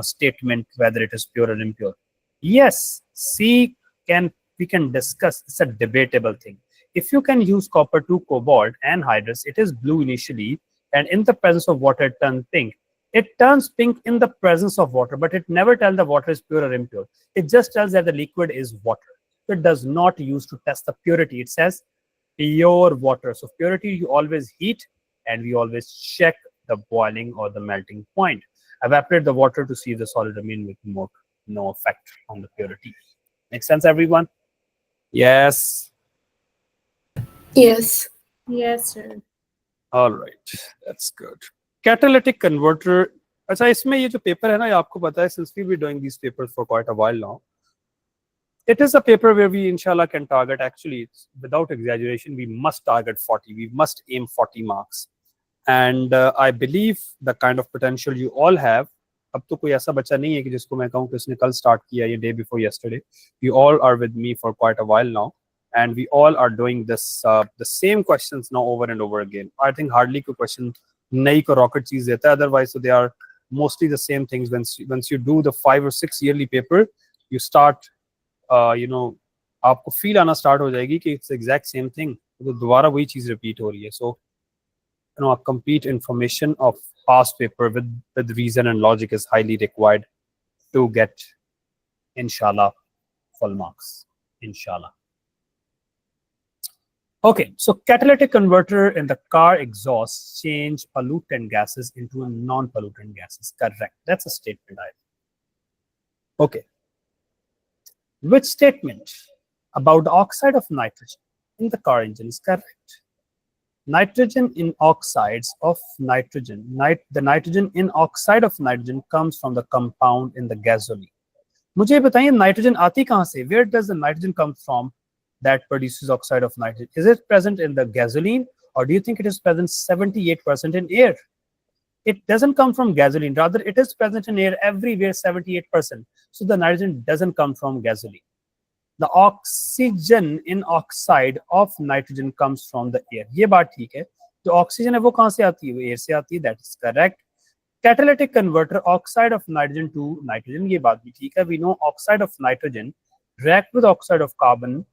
statement whether it is pure or impure. Yes, C can we can discuss. It's a debatable thing. If you can use copper to cobalt anhydrous, it is blue initially, and in the presence of water it turns pink. It turns pink in the presence of water, but it never tells the water is pure or impure. It just tells that the liquid is water. So it does not use to test the purity. It says pure water. So purity you always heat, and we always check the boiling or the melting point. Evaporate the water to see if the solid remain with no effect on the purity. Make sense, everyone? Yes.
Yes.
Yes, sir.
All right, that's good. Catalytic converter. अच्छा इसमें ये जो paper है ना ये आपको पता है, since we be doing these papers for quite a while now, it is a paper where we inshallah can target, actually without exaggeration, we must target 40, we must aim 40 marks. And I believe the kind of potential you all have, अब तो कोई ऐसा बच्चा नहीं है कि जिसको मैं कहूँ कि उसने कल start किया ये day before yesterday. You all are with me for quite a while now, and we all are doing this the same questions now over and over again. I think hardly कोई question नई को rocket चीज देता है, otherwise so they are mostly the same things. Once you do the 5 or 6 yearly paper, you start आपको feel आना start हो जाएगी कि it's the exact same thing, तो दोबारा वही चीज repeat हो रही है. So a complete information of past paper with reason and logic is highly required to get inshallah full marks, inshallah. Okay, so catalytic converter in the car exhaust change pollutant gases into non-pollutant gases. Correct. That's a statement. Okay. Which statement about the oxide of nitrogen in the car engine is correct? Nitrogen in oxides of nitrogen. The nitrogen in oxide of nitrogen comes from the compound in the gasoline. मुझे बताइए nitrogen आती कहाँ से? Where does the nitrogen come from that produces oxide of nitrogen? Is it present in the gasoline, or do you think it is present 78% in air? It doesn't come from gasoline. Rather, it is present in air everywhere 78%. So the nitrogen doesn't come from gasoline. The oxygen in oxide of nitrogen comes from the air. ये बात ठीक है. जो oxygen है वो कहाँ से आती है? वो air से आती है. That is correct. Catalytic converter oxide of nitrogen to nitrogen. ये बात भी ठीक है. We know oxide of nitrogen react with oxide of carbon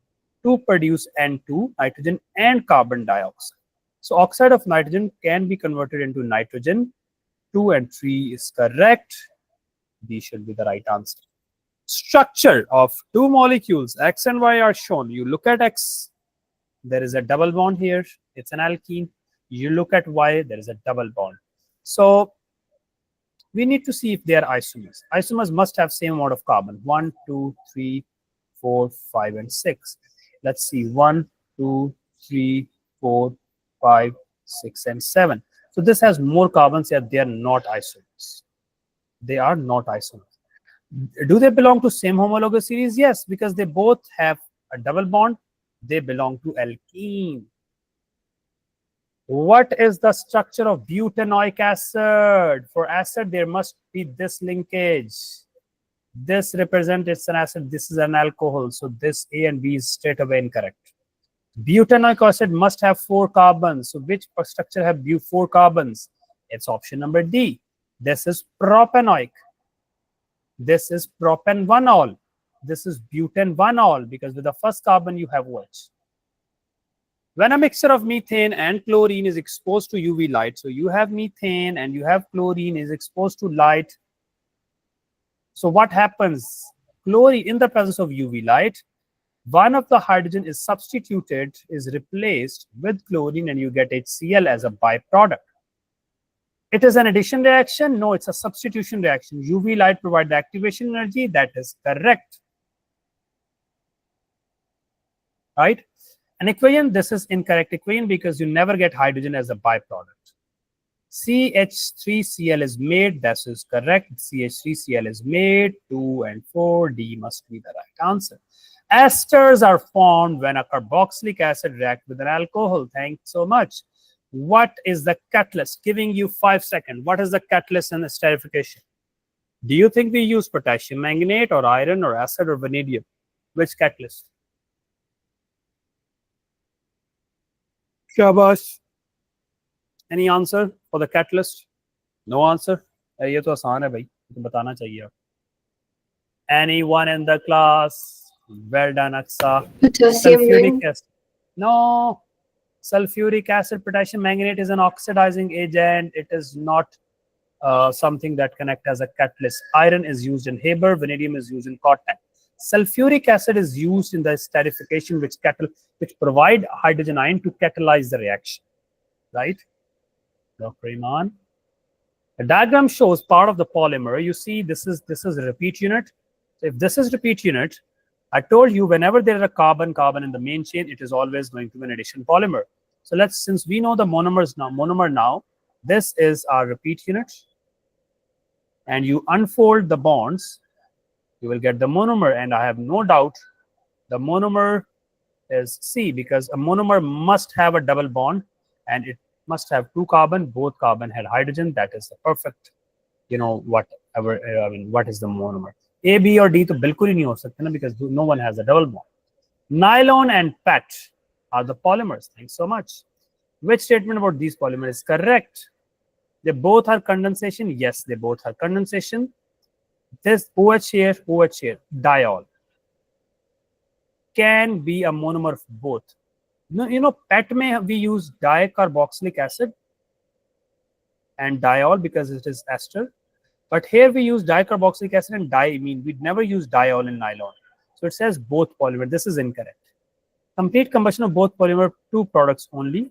to produce N2, nitrogen and carbon dioxide. So oxide of nitrogen can be converted into nitrogen. 2 and 3 is correct. B should be the right answer. Structure of two molecules, X and Y, are shown. You look at X, there is a double bond here. It's an alkene. You look at Y, there is a double bond. So we need to see if they are isomers. Isomers must have same amount of carbon. 1, 2, 3, 4, 5, and 6. Let's see. 1, 2, 3, 4, 5, 6, and 7. So this has more carbons, yet they are not isomers. They are not isomers. Do they belong to same homologous series? Yes, because they both have a double bond. They belong to alkene. What is the structure of butanoic acid? For acid, there must be this linkage. This represents it's an acid. This is an alcohol. So this A and B is straight away incorrect. Butanoic acid must have 4 carbons. So which structure have 4 carbons? It's option number D. This is propanoic. This is propan-1-ol. This is butan-1-ol, because with the first carbon you have OH. When a mixture of methane and chlorine is exposed to UV light, so you have methane and you have chlorine is exposed to light. So what happens? Chlorine, in the presence of UV light, one of the hydrogen is substituted, is replaced with chlorine, and you get HCl as a byproduct. It is an addition reaction? No, it's a substitution reaction. UV light provides the activation energy. That is correct. Right? An equation, this is incorrect equation because you never get hydrogen as a byproduct. CH3Cl is made. That is correct. CH3Cl is made. 2 and 4. D must be the right answer. Esters are formed when a carboxylic acid reacts with an alcohol. Thanks so much. What is the catalyst? Giving you 5 seconds. What is the catalyst in esterification? Do you think we use potassium manganate or iron or acid or vanadium? Which catalyst? Shabash. Any answer for the catalyst? No answer. ये तो आसान है भाई, तो बताना चाहिए आप. Anyone in the class? Well done, Aksa.
Potassium.
Sulfuric acid. No. Sulfuric acid, potassium manganate is an oxidizing agent. It is not something that can act as a catalyst. Iron is used in Haber, vanadium is used in cotton. Sulfuric acid is used in the esterification, which provide hydrogen ion to catalyze the reaction. Right? Dr. Iman. The diagram shows part of the polymer. You see, this is a repeat unit. So if this is repeat unit, I told you whenever there is a carbon in the main chain, it is always going to be an addition polymer. So since we know the monomer now, this is our repeat unit. And you unfold the bonds, you will get the monomer. And I have no doubt the monomer is C, because a monomer must have a double bond and it must have 2 carbon. Both carbon had hydrogen. That is the perfect, whatever. What is the monomer? A, B or D to bilkul hi nahi ho sakte na, because no one has a double bond. Nylon and PET are the polymers. Thanks so much. Which statement about these polymers is correct? They both are condensation. Yes, they both are condensation. This OH here, diol can be a monomer of both. PET may we use dicarboxylic acid and diol because it is ester. But here we use dicarboxylic acid and diamine. We'd never use diol in nylon. So it says both polymer. This is incorrect. Complete combustion of both polymer, 2 products only.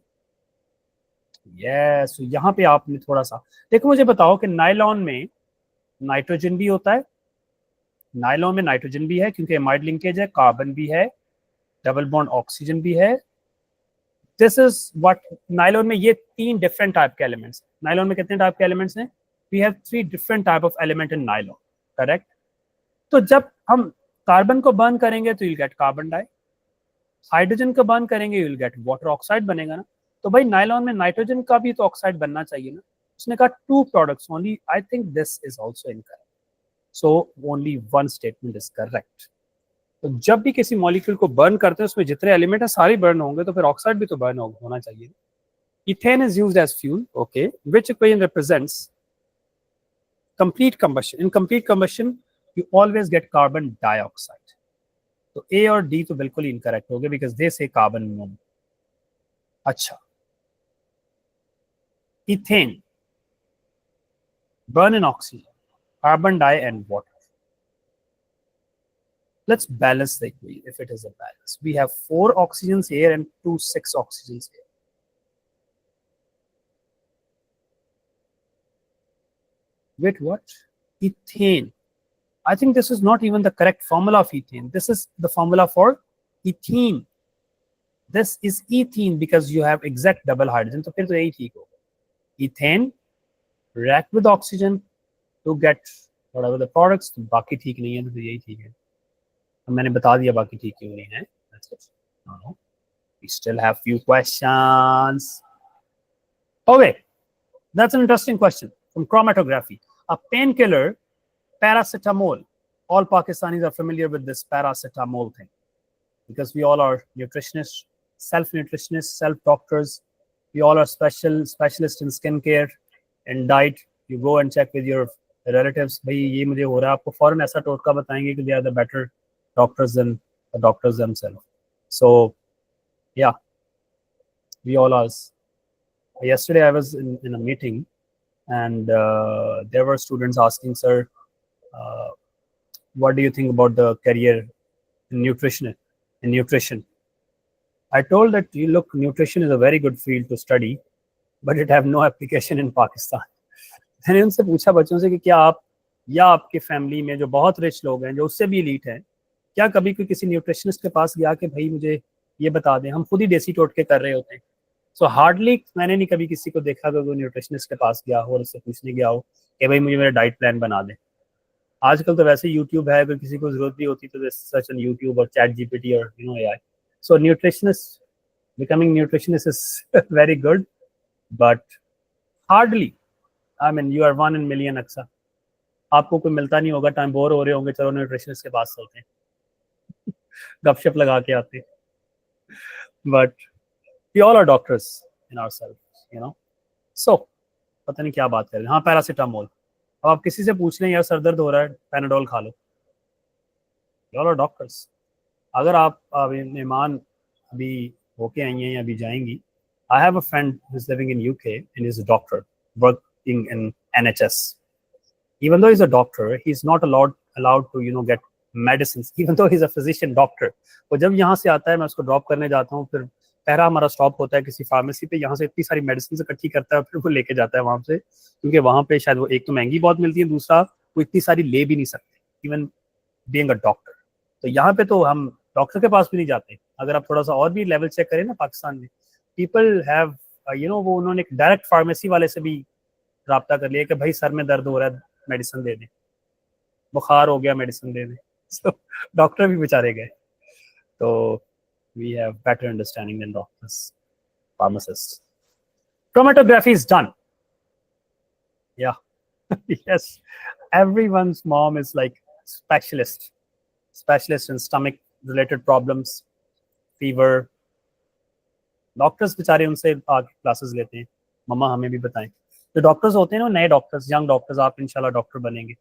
Yes, so यहाँ पे आपने थोड़ा सा देखो, मुझे बताओ कि nylon में नाइट्रोजन भी होता है. नायलॉन में नाइट्रोजन भी है क्योंकि एमाइड लिंकेज है, कार्बन भी है, डबल बॉन्ड ऑक्सीजन भी है. दिस इज व्हाट नायलॉन में ये 3 डिफरेंट टाइप के एलिमेंट्स. नायलॉन में कितने टाइप के एलिमेंट्स हैं? We have 3 different type of element in nylon, correct? तो जब हम कार्बन को बर्न करेंगे तो you'll get carbon die. Hydrogen को बर्न करेंगे you'll get water oxide बनेगा ना. तो भाई नायलॉन में नाइट्रोजन का भी तो ऑक्साइड बनना चाहिए ना. उसने कहा 2 products only. I think this is also incorrect. So only one statement is correct. तो जब भी किसी मॉलिक्यूल को बर्न करते हैं उसमें जितने एलिमेंट है सारे बर्न होंगे, तो फिर ऑक्साइड भी तो बर्न होना चाहिए. Ethane is used as fuel. Okay. Which equation represents complete combustion? In complete combustion, you always get carbon dioxide. So A or D तो बिल्कुल ही incorrect हो गए because they say carbon mono. अच्छा. Ethane, burn in oxygen, carbon die and water. Let's balance the equation if it is a balance. We have 4 oxygens here and 2 6 oxygens here. Wait, what? Ethane. I think this is not even the correct formula of ethane. This is the formula for ethene. This is ethene because you have exact double hydrogen. So फिर तो यही ठीक होगा. Ethane react with oxygen to get whatever the products. तो बाकी ठीक नहीं है तो यही ठीक है. तो मैंने बता दिया बाकी ठीक क्यों नहीं है. That's it. No. We still have few questions. Okay, that's an interesting question from chromatography. A painkiller, paracetamol. All Pakistanis are familiar with this paracetamol thing because we all are nutritionists, self-nutritionists, self-doctors. We all are specialists in skincare and diet. You go and check with your relatives. भाई ये मुझे हो रहा है, आपको फौरन ऐसा टोटका बताएंगे कि they are the better doctors than the doctors themselves. So, yeah, we all are. Yesterday I was in a meeting and there were students asking, sir, what do you think about the career in nutrition? I told that, look, nutrition is a very good field to study, but it have no application in Pakistan. मैंने उनसे पूछा बच्चों से कि क्या आप या आपके फैमिली में जो बहुत रिच लोग हैं, जो उससे भी एलीट हैं, क्या कभी कोई किसी न्यूट्रिशनिस्ट के पास गया कि भाई मुझे ये बता दें? हम खुद ही देसी टोटके कर रहे होते हैं. सो हार्डली मैंने नहीं कभी किसी को देखा कि कोई न्यूट्रिशनिस्ट के पास गया हो और उससे पूछने गया हो कि भाई मुझे मेरा डाइट प्लान बना दे. आजकल तो वैसे यूट्यूब है, अगर किसी को जरूरत भी होती तो सर्च ऑन यूट्यूब और चैट जीपीटी और AI. So nutritionist, becoming nutritionist is very good. but hardly, I mean, you are 1 in million. अच्छा, आपको कोई मिलता नहीं होगा, टाइम बोर हो रहे होंगे, चलो न्यूट्रिशनिस्ट के पास चलते हैं, गपशप लगा के आते हैं. But we all are doctors in ourselves, you know. So, पता नहीं क्या बात कर रहे हैं. हाँ, पैरासीटामोल. अब आप किसी से पूछ लें यार सर दर्द हो रहा है, पैनाडोल खा लो. You all are doctors. अगर आप मेहमान अभी होके आई हैं या अभी जाएंगी, I have a friend who's living in UK and is a doctor working in NHS. Even though he's a doctor, he's not allowed to get medicines, even though he's a physician doctor. वो जब यहाँ से आता है, मैं उसको drop करने जाता हूँ, फिर पहला हमारा स्टॉप होता है किसी फार्मेसी पे, यहाँ से इतनी सारी मेडिसिन इकट्ठी करता है, फिर वो लेके जाता है वहाँ से, क्योंकि वहाँ पे शायद वो एक तो महंगी बहुत मिलती है, दूसरा वो इतनी सारी ले भी नहीं सकते, इवन बीइंग अ डॉक्टर. तो यहाँ पे तो हम डॉक्टर के पास भी नहीं जाते. अगर आप थोड़ा सा और भी लेवल चेक करें ना पाकिस्तान में, पीपल हैव वो उन्होंने एक डायरेक्ट फार्मेसी वाले से भी रब्ता कर लिया कि भाई सर में दर्द हो रहा है, मेडिसिन दे दें, बुखार हो गया, मेडिसिन दे दें. So, डॉक्टर भी बेचारे गए. तो we have better understanding than doctors, pharmacists. Chromatography is done. Yeah. Yes. Everyone's mom is like specialist in stomach related problems, fever. Doctors बेचारे उनसे आगे क्लासेस लेते हैं, मम्मा हमें भी बताएं. जो डॉक्टर्स होते हैं ना, नए डॉक्टर्स, यंग डॉक्टर्स, आप इंशाल्लाह डॉक्टर बनेंगे.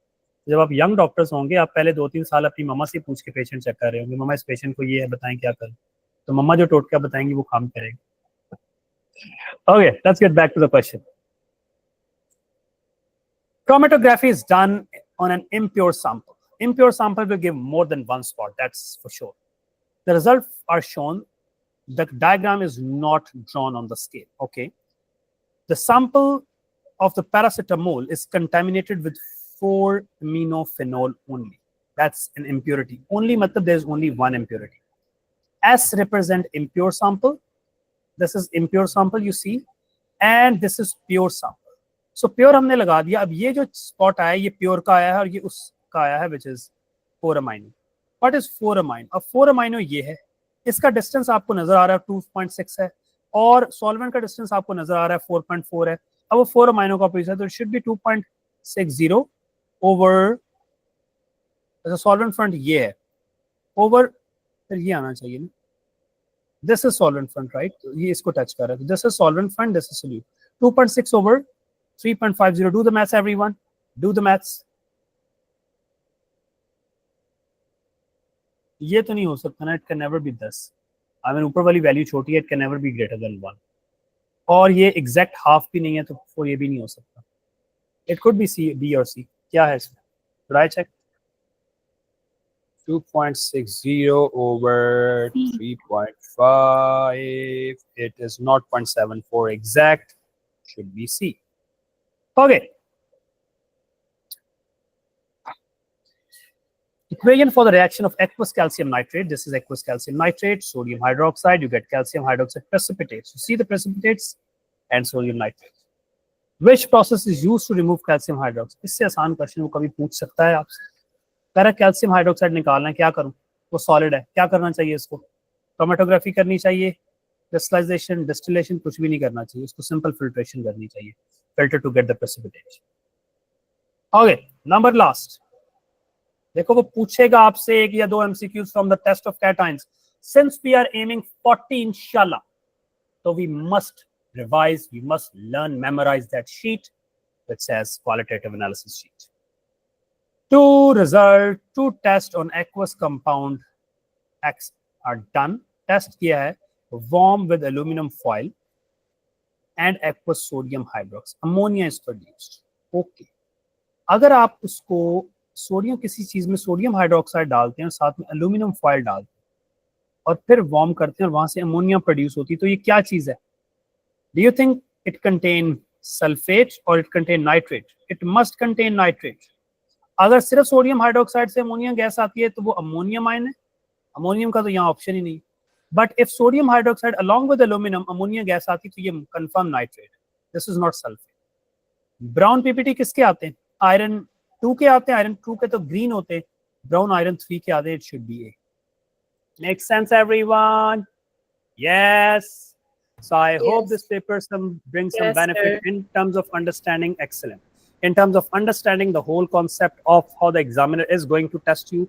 जब आप यंग डॉक्टर्स होंगे, आप पहले 2-3 साल अपनी मम्मा से पूछ के पेशेंट चेक कर रहे होंगे, मम्मा इस पेशेंट को ये है, बताएं क्या करें. तो मम्मा जो टोटका बताएंगी वो काम करेंगे. Okay, let's get back to the question. Chromatography is done on an impure sample. Impure sample will give more than one spot, that's for sure. The results are shown. The diagram is not drawn on the scale, okay? The sample of the paracetamol is contaminated with 4-aminophenol only. That's an impurity. Only matlab there's only one impurity. S represent impure sample. This is impure sample, you see, and this is pure sample. So pure हमने लगा दिया. अब ये जो spot आया, ये pure का आया है और ये उसका आया है, which is 4-amino. What is 4-amino? अब 4-amino ये है. इसका डिस्टेंस आपको नजर आ रहा है 2.6 है, और सॉल्वेंट का डिस्टेंस आपको नजर आ रहा है 4.4 है. अब वो 4-amino का पीस है, तो it should B 2.60 over, solvent front ये है, ओवर, फिर ये आना चाहिए ना, this is solvent front, right? ये इसको टच कर रहा है, this is solvent front, this is solute. 2.6 over 3.50. Do the maths everyone, do the maths. ये तो नहीं हो सकता ना, it can never be 10. I mean ऊपर वाली वैल्यू छोटी है, it can never be greater than 1, और ये एग्जैक्ट हाफ भी नहीं है, तो फिर ये भी नहीं हो सकता. It could be C, B और सी. क्या है इसमें? Should I check? 2.60 over 3.5. It is not 0.74 exact. Should be C. Okay. Equation for the reaction of aqueous calcium nitrate. This is aqueous calcium nitrate, sodium hydroxide. You get calcium hydroxide precipitates. You see the precipitates and sodium nitrate. Which process is used to remove calcium hydroxide? इससे आसान question वो कभी पूछ सकता है आपसे. कह रहा कैल्शियम हाइड्रोक्साइड निकालना है, क्या करूं? वो सॉलिड है, क्या करना चाहिए इसको? क्रोमेटोग्राफी करनी चाहिए, क्रिस्टलाइजेशन, डिस्टिलेशन, कुछ भी नहीं करना चाहिए, उसको सिंपल फिल्ट्रेशन करनी चाहिए, filter to get the precipitate. Okay, number last. देखो वो पूछेगा आपसे एक या दो MCQs from the test of cations. Since we are aiming 40 इंशाल्लाह, तो वी मस्ट revise, we must learn, memorize that sheet which says qualitative analysis sheet. Two tests on aqueous compound X are done. Test किया है warm with aluminum foil and aqueous sodium hydroxide. Ammonia is produced. Okay. अगर आप उसको sodium, किसी चीज में sodium hydroxide डालते हैं और साथ में एल्यूमिनियम फॉयल डालते हैं और फिर वार्म करते हैं और वहां से अमोनिया प्रोड्यूस होती है, तो ये क्या चीज है? Do you think it contain sulfate or it contain nitrate? It must contain nitrate. अगर सिर्फ सोडियम हाइड्रोक्साइड से अमोनिया गैस आती है तो वो अमोनियम आयन है. अमोनियम का तो यहाँ ऑप्शन ही नहीं. But if sodium hydroxide along with aluminium ammonia gas आती तो ये confirm nitrate. This is not sulphate. Brown PPT किसके आते हैं? आयरन 2 के आते हैं. आयरन 2 के तो ग्रीन होते हैं, ब्राउन आयरन 3 के आते हैं. It should B A. Make sense everyone? Yes. So I hope
Yes.
this paper brings some
Yes,
benefit
sir.
in terms of understanding. Excellent. In terms of understanding the whole concept of how the examiner is going to test you.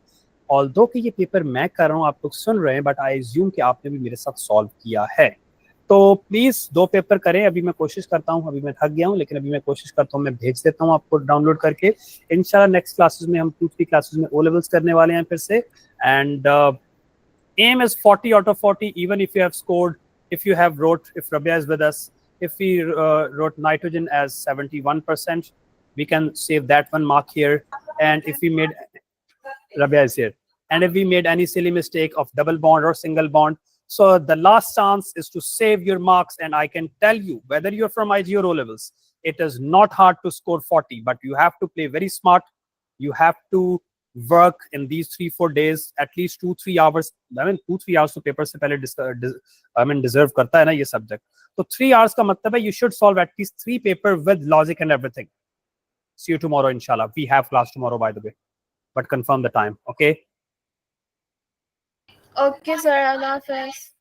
Although कि ये paper मैं कर रहा हूँ, आप लोग सुन रहे हैं, but I assume कि आपने भी मेरे साथ solve किया है. तो प्लीज 2 पेपर करें. अभी मैं कोशिश करता हूँ, अभी मैं थक गया हूँ, लेकिन अभी मैं कोशिश करता हूँ, मैं भेज देता हूँ आपको डाउनलोड करके. इंशाल्लाह नेक्स्ट क्लासेस में हम 2-3 क्लासेस में ओ लेवल्स करने वाले हैं फिर से. And aim is 40 out of 40, even if you have scored, if you have wrote, if Rabia is with us, if we wrote nitrogen as 71%, we can save that 1 mark here. And if we made, Rabia is here, and if we made any silly mistake of double bond or single bond, so the last chance is to save your marks. And I can tell you, whether you're from IG or O levels, it is not hard to score 40, but you have to play very smart. You have to work in these 3-4 days, at least 2-3 hours. I mean 2-3 hours to paper se pehle deserve karta hai na ye subject. So 3 hours ka matlab hai you should solve at least 3 paper with logic and everything. See you tomorrow, inshallah. We have class tomorrow, by the way, but confirm the time. Okay.
Okay, sir. Allah Hafiz.